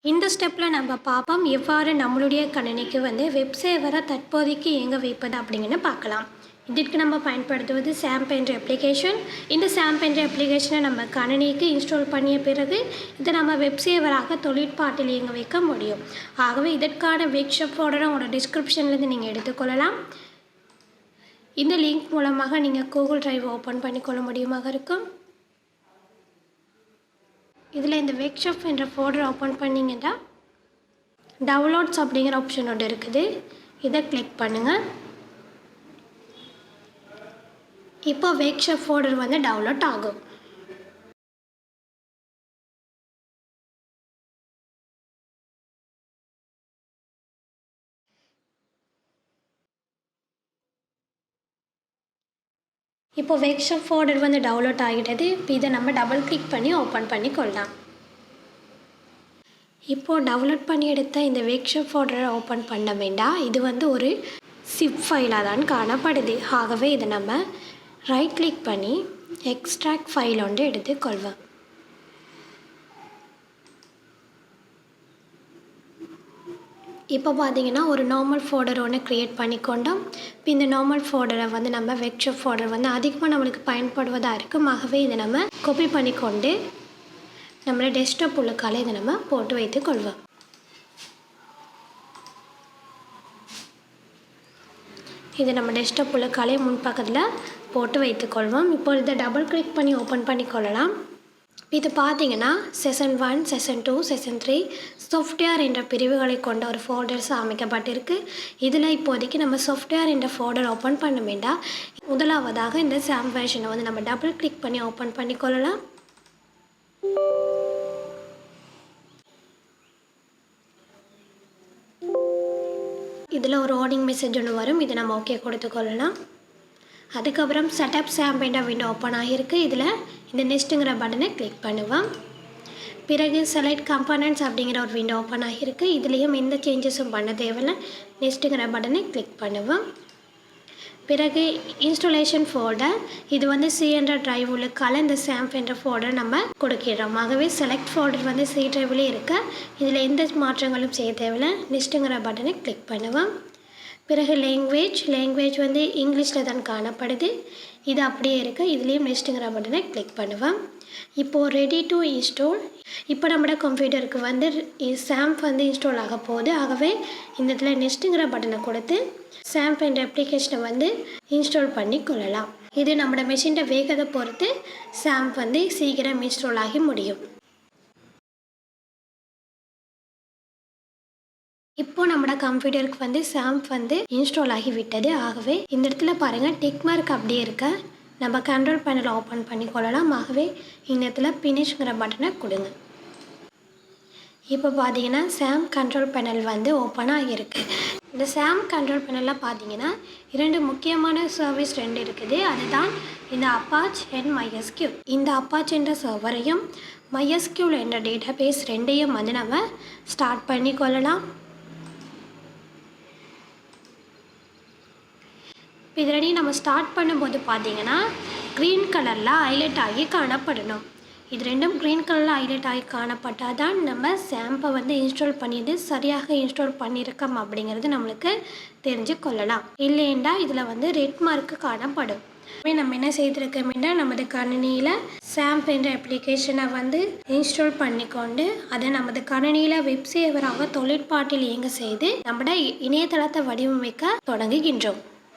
இந்த ஸ்டெப்பில் நம்ம பார்ப்போம் எவ்வாறு நம்மளுடைய கணினிக்கு வெப் சேவரை தற்போதைக்கு இயங்க வைப்பது அப்படிங்கன்னு பார்க்கலாம். இதற்கு நம்ம பயன்படுத்துவது XAMPP என்ற அப்ளிகேஷன். இந்த XAMPP என்ற அப்ளிகேஷனை நம்ம கணினிக்கு இன்ஸ்டால் பண்ணிய பிறகு இதை நம்ம வெப் சேவராக தொழிற்பாட்டில் இயங்க வைக்க முடியும். ஆகவே இதற்கான ஒர்க்ஷாப் ஃபோல்டரை உங்களோட டிஸ்கிரிப்ஷன்லேருந்து நீங்கள் எடுத்துக்கொள்ளலாம். இந்த லிங்க் மூலமாக நீங்கள் கூகுள் டிரைவ் ஓப்பன் பண்ணிக்கொள்ள முடியுமாக இருக்கும். இதில் இந்த ஒர்க்ஷாப் என்ற ஃபோல்டர் ஓப்பன் பண்ணிங்கன்னா டவுன்லோட்ஸ் அப்படிங்கிற ஆப்ஷன் ஒன்று இருக்குது. இதை கிளிக் பண்ணுங்கள். இப்போ ஒர்க்ஷாப் ஃபோல்டர் டவுன்லோட் ஆகும். இப்போ ஒர்க்ஷாப் ஃபோல்டர் டவுன்லோட் ஆகிட்டது. இப்போ இதை நம்ம டபுள் கிளிக் பண்ணி ஓப்பன் பண்ணி கொள்ளலாம். இப்போது டவுன்லோட் பண்ணி எடுத்த இந்த ஒர்க்ஷாப் ஃபோல்டரை ஓப்பன் பண்ண வேண்டாம். இது ஒரு சிப் ஃபைலாக தான் காணப்படுது. ஆகவே இதை நம்ம ரைட் கிளிக் பண்ணி எக்ஸ்ட்ராக்ட் ஃபைல் ஒன்று எடுத்துக்கொள்வோம். இப்போ பார்த்தீங்கன்னா ஒரு நார்மல் ஃபோல்டர் ஒன்று க்ரியேட் பண்ணிக்கொண்டோம். இப்போ இந்த நார்மல் ஃபோல்டரை நம்ம ஒர்க்ஷாப் ஃபோல்டர் அதிகமாக நம்மளுக்கு பயன்படுவதாக இருக்கும். ஆகவே இதை நம்ம காப்பி பண்ணிக்கொண்டு நம்மளோட டெஸ்க்டாப் உள்ளுக்கால இதை நம்ம போட்டு வைத்துக்கொள்வோம். இதை நம்ம டெஸ்க்டாப் உள்ளுக்காலே முன்பக்கத்தில் போட்டு வைத்துக்கொள்வோம். இப்போ இதை டபுள் கிளிக் பண்ணி ஓப்பன் பண்ணிக்கொள்ளலாம். இது பார்த்தீங்கன்னா செஷன் 1, செஷன் 2, செஷன் 3 சாஃப்ட்வேர் என்ற பிரிவுகளை கொண்ட ஒரு ஃபோல்டர்ஸ் அமைக்கப்பட்டிருக்கு. இதில் இப்போதைக்கு நம்ம சாஃப்ட்வேர் என்ற ஃபோல்டர் ஓப்பன் பண்ண வேண்டாம். முதலாவதாக இந்த XAMPP வெர்ஷனை நம்ம டபுள் கிளிக் பண்ணி ஓப்பன் பண்ணிக்கொள்ளலாம். இதில் ஒரு வார்னிங் மெசேஜ் ஒன்று வரும். இதை நம்ம ஓகே கொடுத்துக்கொள்ளலாம். அதுக்கப்புறம் செட்டப் XAMPP என்ற விண்டோ ஓப்பன் ஆகியிருக்கு. இதில் இந்த நெக்ஸ்ட்டுங்கிற பட்டனை கிளிக் பண்ணுவோம். பிறகு செலக்ட் கம்பனன்ட்ஸ் அப்படிங்கிற ஒரு விண்டோ ஓப்பன் ஆகியிருக்கு. இதுலேயும் எந்த சேஞ்சஸும் பண்ண தேவையில்லை. நெக்ஸ்ட்டுங்கிற பட்டனை கிளிக் பண்ணுவோம். பிறகு இன்ஸ்டாலேஷன் ஃபோல்டர் இது C என்ற டிரைவ் உள்ளுக்கால இந்த XAMPP என்ற ஃபோல்டர் நம்ம கொடுக்கிறோம். ஆகவே செலக்ட் ஃபோல்டர் C டிரைவ்லேயே இருக்கு. இதில் எந்த மாற்றங்களும் செய்ய தேவையில்லை. நெக்ஸ்ட்டுங்கிற பட்டனை கிளிக் பண்ணுவோம். பிறகு லாங்குவேஜ் இங்கிலீஷில் தான் காணப்படுது. இது அப்படியே இருக்குது. இதுலேயும் நெக்ஸ்ட்டுங்கிற பட்டனை கிளிக் பண்ணுவோம். இப்போது ரெடி டு இன்ஸ்டால். இப்போ நம்மளோட கம்ப்யூட்டருக்கு XAMPP இன்ஸ்டால் ஆக போகுது. ஆகவே இந்த இடத்துல நெக்ஸ்ட்டுங்கிற பட்டனை கொடுத்து XAMPP என்ற அப்ளிகேஷனை இன்ஸ்டால் பண்ணி கொள்ளலாம். இது நம்மளோட மெஷினோட வேகத்தை பொறுத்து XAMPP சீக்கிரம் இன்ஸ்டால் ஆகி முடியும். இப்போ நம்மளோட கம்ப்யூட்டருக்கு XAMPP இன்ஸ்டால் ஆகிவிட்டது. ஆகவே இந்த இடத்துல பாருங்கள் டிக் மார்க் அப்படியே இருக்க நம்ம கண்ட்ரோல் பேனலை ஓப்பன் பண்ணி கொள்ளலாம். ஆகவே இந்த இடத்துல ஃபினிஷ்ங்கிற பட்டனை கொடுங்க. இப்போ பார்த்தீங்கன்னா XAMPP கண்ட்ரோல் பேனல் ஓப்பன் ஆகியிருக்கு. இந்த XAMPP கண்ட்ரோல் பேனலில் பார்த்தீங்கன்னா 2 முக்கியமான சர்வீஸ் 2 இருக்குது. அதுதான் இந்த அப்பாச் அண்ட் MySQL. இந்த அப்பாச் என்ற சர்வரையும் MySQL என்ற டேட்டா பேஸ் 2ஐயும் நம்ம ஸ்டார்ட் பண்ணி கொள்ளலாம். இதில் நம்ம ஸ்டார்ட் பண்ணும்போது பார்த்தீங்கன்னா க்ரீன் கலரில் ஹைலைட் ஆகி காணப்படணும். இது ரெண்டும் க்ரீன் கலரில் ஹைலைட் ஆகி காணப்பட்டால் தான் நம்ம XAMPP இன்ஸ்டால் பண்ணியது சரியாக இன்ஸ்டால் பண்ணியிருக்கோம் அப்படிங்கிறது நம்மளுக்கு தெரிஞ்சு கொள்ளலாம். இல்லைண்டா இதில் ரெட் மார்க்கு காணப்படும். நம்ம என்ன செய்திருக்கோம்னா நமது கணினியில் XAMPP என்ற அப்ளிகேஷனை இன்ஸ்டால் பண்ணிக்கொண்டு அதை நமது கணினியில் வெப் சேவராக தொழிற்பாட்டில் இயங்க செய்து நம்மளோட இணையதளத்தை வடிவமைக்க தொடங்குகின்றோம்.